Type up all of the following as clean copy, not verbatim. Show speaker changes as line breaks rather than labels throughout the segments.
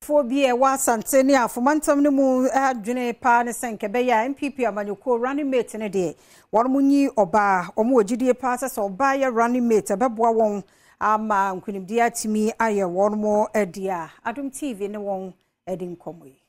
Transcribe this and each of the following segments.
adwadifoɔ bi wa Asante ne Ahafo mantam ne mu adwene pa ne senkebe ya NPP amanyɔkuo running mate ne de wɔn mu nyi oba ɔmo ogidie pa sɛ oba ya running mate bɛboa wɔn ama nkunimdi atimi ayɛ wɔn mo adia Adom TV ne wɔn edi nkɔmɔ yi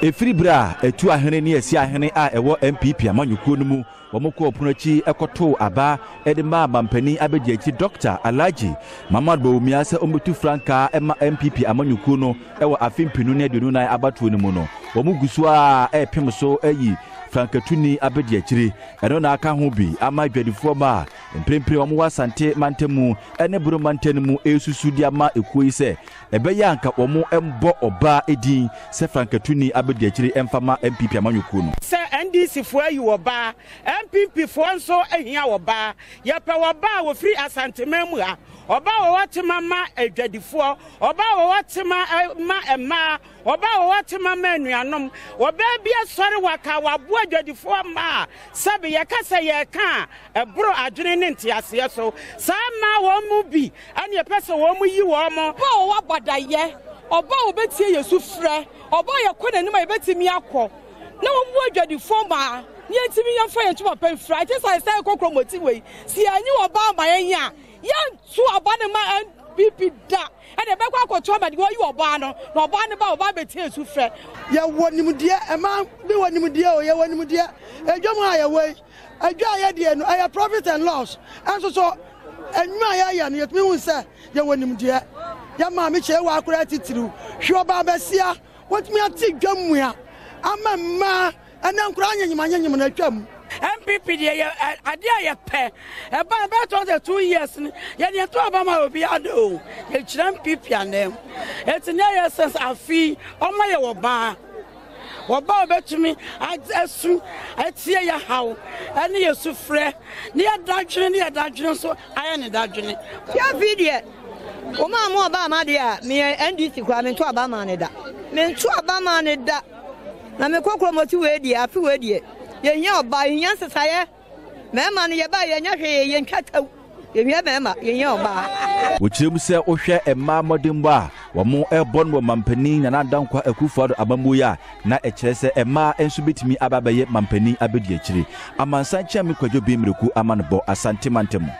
efiri bra etu ahene ne esi ahene a ɛwɔ NPP amanyɔkuo no mu wɔn kɔ opunachi ekoto aba edema mampani abegyechi Dr. Alhaji Mama Bawumia sɛ ɔmbetu franka ɛma NPP amanyɔkuo no ɛwɔ afimpinu ne aduonu nan abatuo no mu no wɔn gusu a ɛpem so ayi frankatuni abegyechi ɛno na aka ho bi ama dwadifoɔ ma mprempre wɔn wɔ Asante mantamu ɛne buru mantanu mu esusu di ama ekuo yi sɛ ɛbɛyɛ anka wɔn ɛmbɔ ɔba edin sɛ frankatuni abegyechi ɛmfama NPP amanyɔkuo no
sɛ NDC fo ayi wɔba NPP fo nso ahia wɔba yɛpɛ wɔba a wɔfiri Asante mamu ha ọba wɔtema ma adwadifoɔ ọba wɔtema ma ɛma ọba wɔtema ma anuanom ọba bi asɔre waka wabo adwadifoɔ ma sabe yɛkasa yɛka ɛboro adwene ne ntiaseɛ so saa ma wɔn mu bi ane yɛpɛsɛ wɔn mu yi wɔn mo
ọba wɔbadayɛ ọba wɔbetie Yesu frɛ ọba yɛkɔ n'anim a yɛbetimi akɔ na wɔn mu adwadifoɔ ma ne yɛtimi yɛmfa yɛtuma pɛn fra it is I say kokro moti wei si anyi ọba ma yɛnya yan tu abane ma NPP da e de be kwa koto ma de wo yi oba no na oba ne ba oba be tie su frɛ
ye wonimdie e ma bi wonimdie o ye wonimdie edwom a ye wei adwa ye de no aye profit and loss enso so enwa ya no yetumi hu sɛ ye wonimdie ya ma me che wa akora titiru hwe oba besia wotumi ati dwamua ama ma ana nkura anyanyim na twam
NPP de ade a yɛpɛ ɛba bɛtɔ 2 years ni yɛde to aba ma obi ado yɛkyerɛ NPP anem ɛtine yɛ sɛ afi ɔma yɛ wɔba obetumi asu atie yɛ haw ɛne Yesu frɛ ne yɛdadwene so ayɛ ne dadwene
ya video o ma mo ba ma de a me NDC kwa me to aba ma ne da me to aba ma ne da na me kokro moti we die afi we die yenya oba yenya sesaye mema no yeba yenya hwe yentwa taw yenya mema yenya oba
wokyerem sɛ ohwɛ emma modembo a wɔn ɛbɔ no mampani na nadankwa akufuado abamboya na ɛkyerɛ sɛ emma enso betimi ababɛyɛ mampani abedi akyire amansan kyɛ me kwadwo bi mreku amanbɔ Asante mantamu